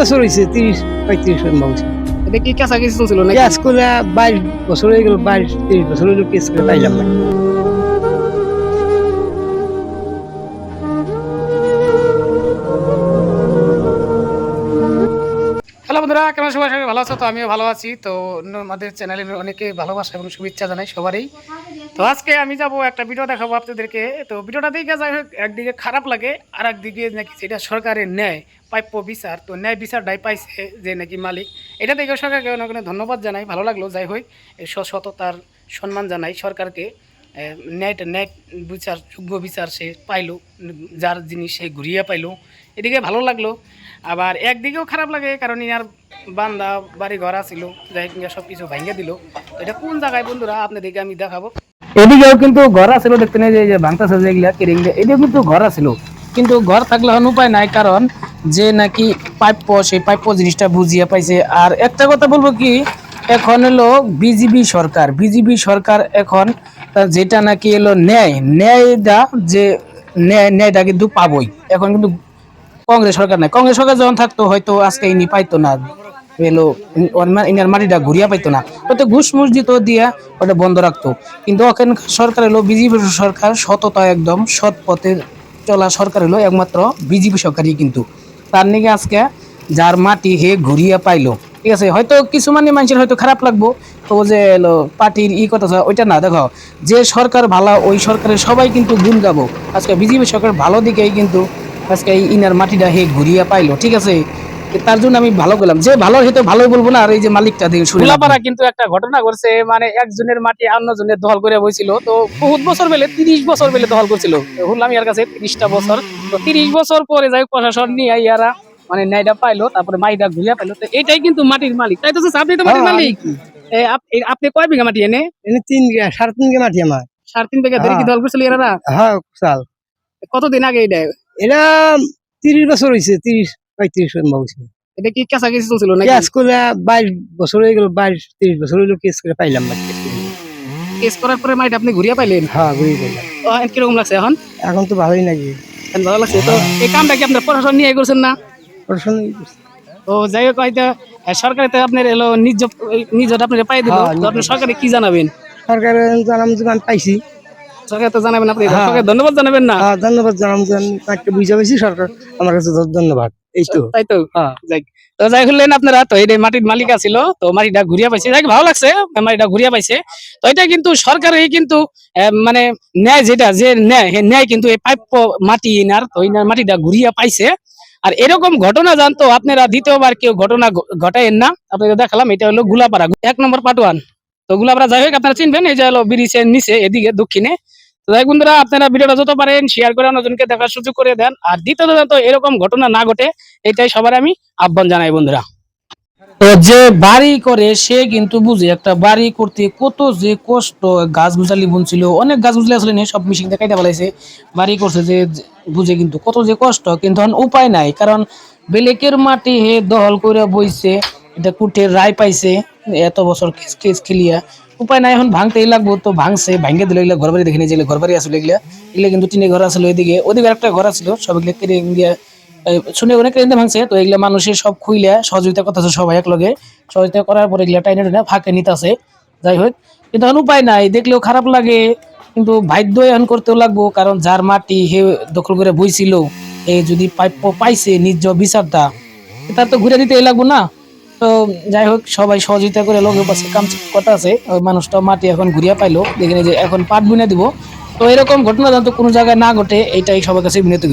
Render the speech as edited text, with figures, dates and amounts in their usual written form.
বছর হয়েছে, 30-35 বছর। এটা কি কাছাকাছি চলছিল নাকি? কেস করে 22 বছর হয়ে গেল, 22-23 বছর হইলো কেস করে পাইলাম না। হ্যালো বন্ধুরা, কেমন সবাই? সবাই ভালো আছো? তো আমিও ভালো আছি। তো আমাদের চ্যানেলের অনেকে ভালোবাসা এবং শুভেচ্ছা জানাই সবারই। তো আজকে আমি যাব একটা ভিডিও দেখাবো আপনাদেরকে। তো ভিডিওটা দেখে যাই হোক, একদিকে খারাপ লাগে আর একদিকে নাকি সেটা সরকারের ন্যায় প্রাপ্য বিচার, তো ন্যায় বিচারটাই পাইছে যে নাকি মালিক। এটা দেখে সরকারকে অনেক অনেক ধন্যবাদ জানাই, ভালো লাগলো। যাই হোক, এই সততার সম্মান জানাই সরকারকে। ন্যায় বিচার, যোগ্য বিচার সে পাইলো, যার জিনিস সে ঘুরিয়ে পাইলো, এদিকে ভালো লাগলো। আবার একদিকেও খারাপ লাগে, কারণ ইয়ার বান্দা বাড়ি ঘর ছিল, যাই কিনা সব কিছু ভাঙিয়ে দিল। এটা কোন জায়গায় বন্ধুরা আপনাদেরকে আমি দেখাবো। এদিকেও কিন্তু ঘর ছিল, দেখতে নেই যে ভাঙতেছে যেগুলা কেরিংলা, এদিকেও কিন্তু ঘর ছিল। কিন্তু ঘর থাকলে এখন উপায় নাই, কারণ যে নাকি প্রাপ্য সেই প্রাপ্য জিনিসটা বুঝিয়ে পাইছে। আর একটা কথা বলবো কি, এখন হলো বিজেপি সরকার এখন যেটা নাকি এলো ন্যায়টা, যে ন্যায়টা কিন্তু পাবোই। এখন কিন্তু কংগ্রেস সরকার নাই, কংগ্রেস সরকার যখন থাকতো হয়তো আজকে ইনি পাইতো না, এলো ইনার মাটিটা ঘুরিয়া পাইতো না, হয়তো ঘুষ মুষ দিত দিয়া ওটা বন্ধ রাখতো। কিন্তু এখন সরকার এলো বিজেপি সরকার, সততা একদম সৎ পথে চলা সরকার এলো একমাত্র বিজেপি সরকারই। কিন্তু তার নিকে আজকে যার মাটি হে ঘুরিয়া পাইলো, ঠিক আছে। হয়তো কিছু মানুষের হয়তো খারাপ লাগবো, তো যে এলো পার্টির কথা ওইটা না, দেখো যে সরকার ভালো ওই সরকারের সবাই কিন্তু গুণ গাবো। আজকে বিজেপি সরকার ভালো দিকেই কিন্তু আজকে এই ইনার মাটিটা হে ঘুরিয়া পাইলো, ঠিক আছে। তার জন্য আমি ভালো গেলাম, যে ভালো হয়তো ভালোই বলবো না। আর এই যে মালিকটা দিয়ে শুনলাপাড়া কিন্তু একটা ঘটনা ঘটছে, মানে একজনের মাটি অন্যজনের দখল করে বইছিল। তো বহুত বছর বেলে 30 বছর বেলে দখল করছিল, শুনলাম ইয়ার কাছে 30টা বছর। তো 30 বছর পরে যাই প্রশাসন নিয়ে ইয়ারা মানে ন্যায়টা পাইলো, তারপরে মাটিটা ঘুরিয়া পাইলো। তো এটাই কিন্তু মাটির মালিক, তাই তো? আপনি তো মাটির মালিক। আপনি কয় বিঘা মাটি এনে? 3 বিঘা, 3.5 বিঘা মাটি আমার। 3.5 বিঘা ধরে কি দখল করছিল এরা? হ্যাঁ, চাল। কতদিন আগে এটা? এরা 30 বছর হয়েছে, 30-35 বছর। এটা কি কাছাকাছি চলছিল নাকি? কেস করে 22 বছর হয়ে গেল, 22-23 বছর হইলো কেস করে পাইলাম না। কেস করার পরে মাইট আপনি ঘুরিয়ে পাইলেন? হ্যাঁ, ঘুরিয়ে পাইলাম। কিরকম লাগছে এখন? এখন তো ভালোই নাকি। ভালো লাগছে। তো এই কামটা কি আপনার প্রশাসন নিয়ে করছেন না? তো যাই হোক, হয়তো সরকারে তো আপনার এলো নিজটা আপনার পাই দিল, তো আপনি সরকারে কি জানাবেন? সরকারের জানাম যে আমি পাইছি, সরকার তো জানাবেন, আপনি সরকারকে ধন্যবাদ জানাবেন না? ধন্যবাদ জানাম যে আমি একটা বুঝে পেয়েছি, সরকার আমার কাছে ধন্যবাদ। এই তো, তাই তো। যাই তো যাই হলেন আপনারা, তো এই মাটির মালিক ছিল, তো মাটিটা ঘুরিয়া পাইছে, যাই ভালো লাগছে মাটিটা ঘুরিয়া পাইছে। তো এটা কিন্তু সরকারের কিন্তু মানে ন্যায়, যেটা যে ন্যায় কিন্তু এই প্রাপ্য মাটি ইনার, তো ইনার মাটিটা ঘুরিয়া পাইছে। আর এরকম ঘটনা জানতো আপনারা দ্বিতীয়বার কেউ ঘটনা ঘটাইেন না। আপনাদের দেখালাম, এটা হলো গুলাপাড়া 1 নম্বর পাটওয়ান। তো গুলাপাড়া যাই হোক আপনারা চিনবেন, এই যে হলো ব্রিজের নিচে এদিকে দক্ষিণে। তো যাই বন্ধুরা, আপনারা ভিডিওটা যত পারেন শেয়ার করে অন্যজনকে দেখার সুযোগ করে দেন। আর দ্বিতীয়ত যাতে এরকম ঘটনা না ঘটে, এটাই সবার আমি আহ্বান জানাই বন্ধুরা। তো যে বাড়ি করে সে কিন্তু বুঝে, একটা বাড়ি করতে কত যে কষ্ট, গাছ গুছালি বুনছিল, অনেক গাছ গুছালি আসলে নেই, সব মিশিং দেখাইতে ফেলাইছে, বাড়ি করছে যে বুঝে কিন্তু কত যে কষ্ট। কিন্তু এখন উপায় নাই, কারণ বেলেকের মাটি হে দখল করে বইছে, এটা কুটের রায় পাইছে এত বছর কেস কেস খেলিয়া, উপায় নাই, এখন ভাঙতেই লাগবো। তো ভাঙছে, ভাঙে দিল। এগুলো ঘর বাড়ি দেখে নিয়ে, ঘর বাড়ি আসলে এগুলা এগুলো কিন্তু টিনে ঘর আসলো। এদিকে ওদিকে একটা ঘর আসলো, সব এগুলো কেড়ে দিয়ে শুনে অনেক কেড়ে ভাঙছে। তো এগুলা মানুষের সব খুইলা সহযোগিতা করতেছে, সবাই এক লগে সহযোগিতা করার পরে এগুলা টাইনে টাইনে ফাঁকে নিতেছে। যাই হোক, কিন্তু এখন উপায় নাই, দেখলেও খারাপ লাগে, কিন্তু বাধ্য এখন করতেও লাগবো, কারণ যার মাটি হে দখল করে বইছিল, এই যদি প্রাপ্য পাইছে নিজ বিচারটা, তার তো ঘুরে দিতেই লাগবো না। তো যাই হোক, সবাই সহযোগিতা করে লোকের পাশে কাম কথা আছে, ওই মানুষটা মাটি এখন ঘুরিয়া পাইলো, দেখেন যে এখন পাট বুনে দিব। তো এরকম ঘটনা যাতে কোনো জায়গায় না ঘটে, এইটাই সবার কাছে বিনতি করি।